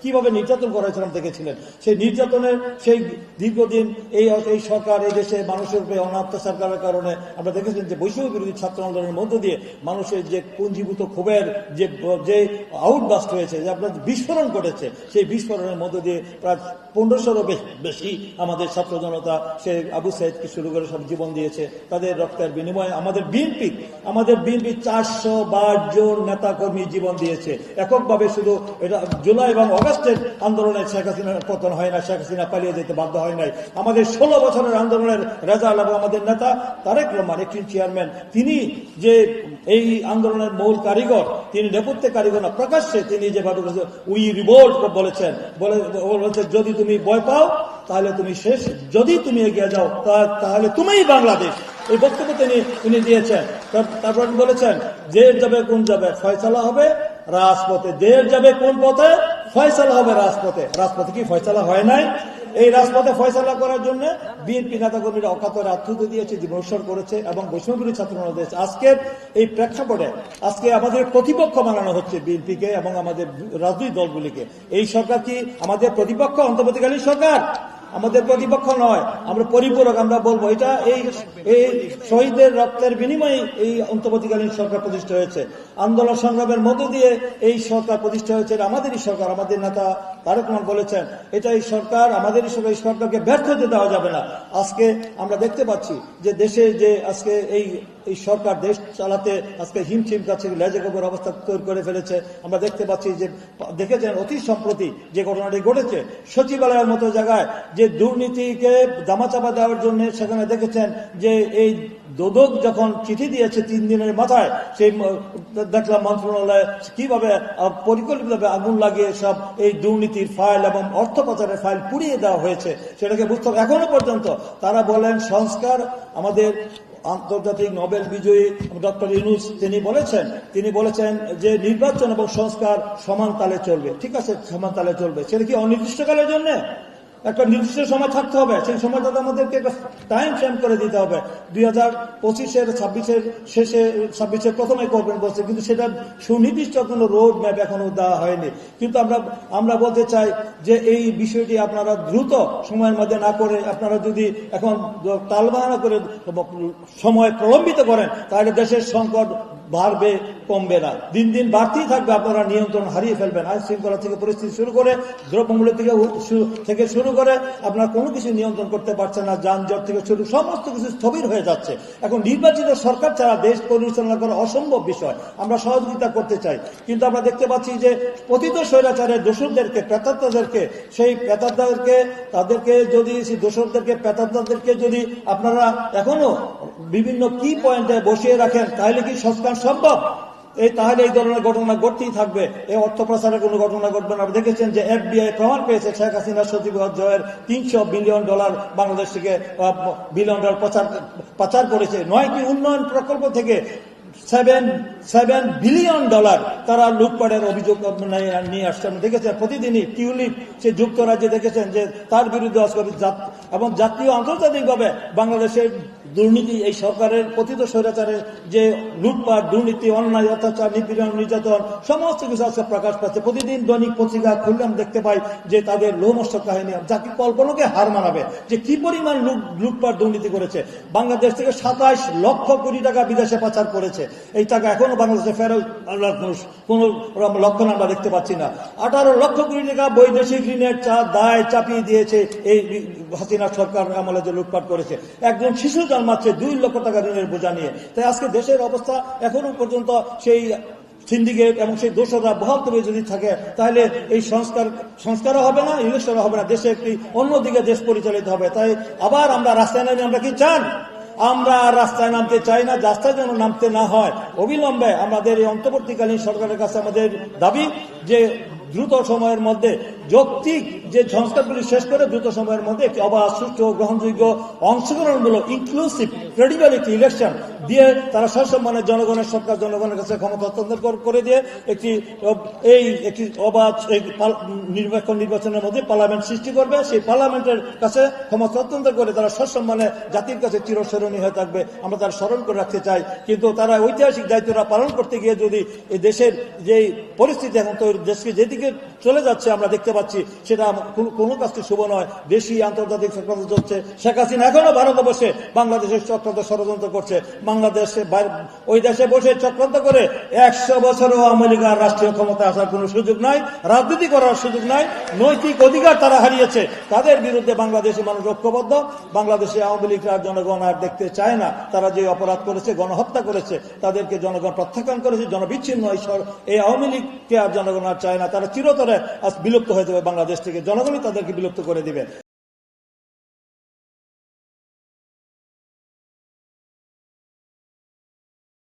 কিভাবে নির্যাতন করা হয়েছিল দেখেছিলেন। সেই নির্যাতনের সেই দীর্ঘদিন এই সরকার এই দেশে মানুষের উপরে অনাত্মচার করার কারণে আমরা দেখেছেন যে বৈষম্য বিরোধী ছাত্র আন্দোলনের মধ্য দিয়ে মানুষের যে পুঞ্জীভূত ক্ষোভের যে আউটবাস্ট হয়েছে, যে আপনার বিস্ফোরণ ঘটেছে, সেই বিস্ফোরণের মধ্য দিয়ে প্রায় 1500-ও বেশি আমাদের ছাত্র জনতা সে আবু সাইদকে শুরু করে সব জীবন দিয়েছে। তাদের রক্তের বিনিময়ে আমাদের বিএনপি 412 জন নেতা কর্মী জীবন দিয়েছে এককভাবে। শুধু এটা জুলাই এবং অগাস্টের আন্দোলনে শেখ হাসিনার পতন হয় না, শেখ হাসিনা পালিয়ে যেতে বাধ্য হয় নাই। আমাদের 16 বছরের আন্দোলনের রেজাল্ট এবং আমাদের নেতা তারেক রহমান একটি চেয়ারম্যান, তিনি যে এই আন্দোলনের মূল কারিগর, তিনি নেপথ্যে কারিগর না, প্রকাশ্যে তিনি যেভাবে উই রিভোল্ট বলেছেন, যদি তুমি ভয় পাও তাহলে তুমি শেষ, যদি তুমি এগিয়ে যাও তাহলে তুমিই বাংলাদেশ। এই বক্তব্য তিনি দিয়েছেন। তারপর বলেছেন দেশ যাবে কোন যাবে, ফয়সালা হবে রাজপথে। দেশ যাবে কোন পথে, ফয়সালা হবে রাজপথে। রাজপথে কি ফয়সালা হয় নাই? এই রাজপথে ফয়সালা করার জন্য বিএনপি নেতাকর্মীরা অকাতরে আত্মহত্যা দিয়েছে, জীবন উৎসর্গ করেছে এবং বৈষম্যবিরোধী ছাত্র আন্দোলন দিয়েছে। আজকের এই প্রেক্ষাপটে আজকে আমাদের প্রতিপক্ষ বানানো হচ্ছে বিএনপিকে এবং আমাদের রাজনৈতিক দলগুলিকে। এই সরকার কি আমাদের প্রতিপক্ষ? অন্তর্বর্তীকালীন সরকার আমাদের প্রতিপক্ষ নয়, আমরা পরিপূরক। আমরা বলবো এটা এই শহীদের রক্তের বিনিময়ে এই অন্তর্বর্তীকালীন সরকার প্রতিষ্ঠা হয়েছে, আন্দোলন সংগ্রামের মধ্য দিয়ে এই সরকার প্রতিষ্ঠা হয়েছে। আমাদেরই সরকার, আমাদের নেতা তারেক রহমান বলেছেন এটা এই সরকার, আমাদেরই সরকার, এই সরকারকে ব্যর্থ হতে দেওয়া যাবে না। আজকে আমরা দেখতে পাচ্ছি যে দেশে যে আজকে এই সরকার দেশ চালাতে আজকে হিমশিম কাছে লেজে গোবর অবস্থা তৈরি করে ফেলেছে। আমরা দেখতে পাচ্ছি যে দেখেছেন অতি সম্প্রতি যে ঘটনাটি ঘটেছে সচিবালয়ের মতো জায়গায়, যে দুর্নীতিকে দামাচাপা দেওয়ার জন্য সেখানে দেখেছেন যে এই দোদক যখন চিঠি দিয়েছে 3 দিনের মাথায়, সেই দেখলাম মন্ত্রণালয়ে কিভাবে পরিকল্পিতভাবে আগুন লাগিয়ে সব এই দুর্নীতির ফাইল এবং অর্থ পাচারের ফাইল পুড়িয়ে দেওয়া হয়েছে। সেটাকে বুঝতে হবে। এখনো পর্যন্ত তারা বলেন সংস্কার, আমাদের আন্তর্জাতিক নোবেল বিজয়ী ডক্টর ইউনূস তিনি বলেছেন যে নির্বাচন এবং সংস্কার সমান তালে চলবে। ঠিক আছে, সমান তালে চলবে। সেটা কি অনির্দিষ্টকালের জন্য? একটা নির্দিষ্ট সময় থাকতে হবে, সেই সময়টা আমাদেরকে একটা টাইম ফ্রেম করে দিতে হবে। 2025-এর 26-এর শেষে, 26-এর প্রথমে করবেন বলছে, কিন্তু সেটা সুনির্দিষ্ট কোনো রোড ম্যাপ এখনো দেওয়া হয়নি। কিন্তু আমরা বলতে চাই যে এই বিষয়টি আপনারা দ্রুত সময়ের মধ্যে না করে, আপনারা যদি এখন টালবাহানা করে সময় প্রলম্বিত করেন তাহলে দেশের সংকট বাড়বে, কমবে না, দিন দিন বাড়তেই থাকবে। আপনারা নিয়ন্ত্রণ হারিয়ে ফেলবেন। আইন শৃঙ্খলা থেকে পরিস্থিতি শুরু করে, দ্রব্যমূল্য থেকে শুরু করে আপনার কোনো কিছু নিয়ন্ত্রণ করতে পারছেন না। যানজট থেকে শুরু, সমস্ত কিছু স্থবির হয়ে যাচ্ছে। এখন নির্বাচিত সরকার ছাড়া দেশ পরিচালনা করা অসম্ভব বিষয়। আমরা সহযোগিতা করতে চাই, কিন্তু আমরা দেখতে পাচ্ছি যে পতিত স্বৈরাচারের দোষরদেরকে, প্রেতাত্মাদেরকে, সেই প্রেতাত্মাদেরকে, তাদেরকে যদি দোষরদেরকে, প্রেতাত্মাদেরকে যদি আপনারা এখনো বিভিন্ন কি পয়েন্টে বসিয়ে রাখেন তাহলে কি সংস্কার সম্ভব? তাহলে এই ধরনের ঘটনা ঘটতেই থাকবে। এই অর্থ প্রচারের কোনো ঘটনা ঘটবে না। দেখেছেন যে FBI প্রমাণ পেয়েছে শেখ হাসিনা সচিব জয়ের $300 বিলিয়ন বাংলাদেশ থেকে $1 বিলিয়ন পাচার করেছে। 9টি উন্নয়ন প্রকল্প থেকে $7 বিলিয়ন তারা লুটপাটের অভিযোগ নিয়ে আসছেন। দেখেছেন প্রতিদিনই টিউলিপ সে যুক্তরাজ্যে দেখেছেন যে তার বিরুদ্ধে এবং জাতীয় আন্তর্জাতিকভাবে বাংলাদেশের দুর্নীতি, এই সরকারের পতিত স্বৈরাচারের যে লুটপাট, দুর্নীতি, অন্যায়, অত্যাচার, নিপীড়ন, নির্যাতন, সমস্ত কিছু আজকে প্রকাশ পাচ্ছে। প্রতিদিন দৈনিক পত্রিকা খুললে আমরা দেখতে পাই যে তাদের লোমহর্ষক কাহিনী, যাকে কল্পনাকে হার মানাবে যে কি পরিমাণ লুটপাট দুর্নীতি করেছে। বাংলাদেশ থেকে 27 লক্ষ কোটি টাকা বিদেশে পাচার করেছে। এই টাকা এখনো বাংলাদেশে ফেরত কোন লক্ষণ আমরা দেখতে পাচ্ছি না। 18 লক্ষ কোটি টাকা বৈদেশিক ঋণের দায় চাপিয়ে দিয়েছে এই হাসিনা সরকার আমলে যে লুটপাট করেছে। একজন শিশু জন্মাচ্ছে 2 লক্ষ টাকা ঋণের বোঝা নিয়ে। তাই আজকে দেশের অবস্থা এখনো পর্যন্ত সেই সিন্ডিকেট এবং সেই দোষরা বহালভাবে যদি থাকে তাহলে এই সংস্কারও হবে না, ইলেকশনও হবে না, দেশে একটি অন্যদিকে দেশ পরিচালিত হবে। তাই আবার আমরা রাস্তায় নামি, আমরা কি চান? আমরা রাস্তায় নামতে চাই না। রাস্তায় যেন নামতে না হয়, অবিলম্বে আমাদের এই অন্তর্বর্তীকালীন সরকারের কাছে আমাদের দাবি যে দ্রুত সময়ের মধ্যে যৌক্তিক যে সংস্কারগুলি শেষ করে দ্রুত সময়ের মধ্যে একটি অবাধ, সুষ্ঠু, গ্রহণযোগ্য, অংশগ্রহণমূলক, ইনক্লুসিভ, ক্রেডিবলিটি ইলেকশন দিয়ে তারা সসম্মানে জনগণের সরকার, জনগণের কাছে ক্ষমতা হস্তান্তর করে দিয়ে একটি অবাধ নির্বাচনের মধ্যে পার্লামেন্ট সৃষ্টি করবে। সেই পার্লামেন্টের কাছে ক্ষমতা হস্তান্তর করে তারা সসম্মানে জাতির কাছে চিরস্মরণীয় হয়ে থাকবে। আমরা তারা স্মরণ করে রাখতে চাই। কিন্তু তারা ঐতিহাসিক দায়িত্বটা পালন করতে গিয়ে যদি এই দেশের যে পরিস্থিতি এখন তো দেশকে যেদিকে চলে যাচ্ছে আমরা দেখতে পাচ্ছি, সেটা কোনো কাজটি শুভ নয়। দেশি আন্তর্জাতিক চক্রান্ত চলছে। শেখ হাসিনা এখনো ভারতে বসে বাংলাদেশের চক্রান্ত ষড়যন্ত্র করছে। বাংলাদেশে ওই দেশে বসে চক্রান্ত করে 100 বছরও আওয়ামী লীগ আর রাষ্ট্রীয় ক্ষমতা আসার কোনো সুযোগ নাই, রাজনীতি করার সুযোগ নাই, নৈতিক অধিকার তারা হারিয়েছে। তাদের বিরুদ্ধে বাংলাদেশি মানুষ ঐক্যবদ্ধ। বাংলাদেশে আওয়ামী লীগ আর জনগণ আর দেখতে চায় না। তারা যে অপরাধ করেছে, গণহত্যা করেছে, তাদেরকে জনগণ প্রত্যাখ্যান করেছে। জনবিচ্ছিন্ন এই আওয়ামী লীগকে আর জনগণ আর চায় না। তারা চিরতরে আজ বিলুপ্ত হয়ে যাবে বাংলাদেশ থেকে। জনগণই তাদেরকে বিলুপ্ত করে দিবে।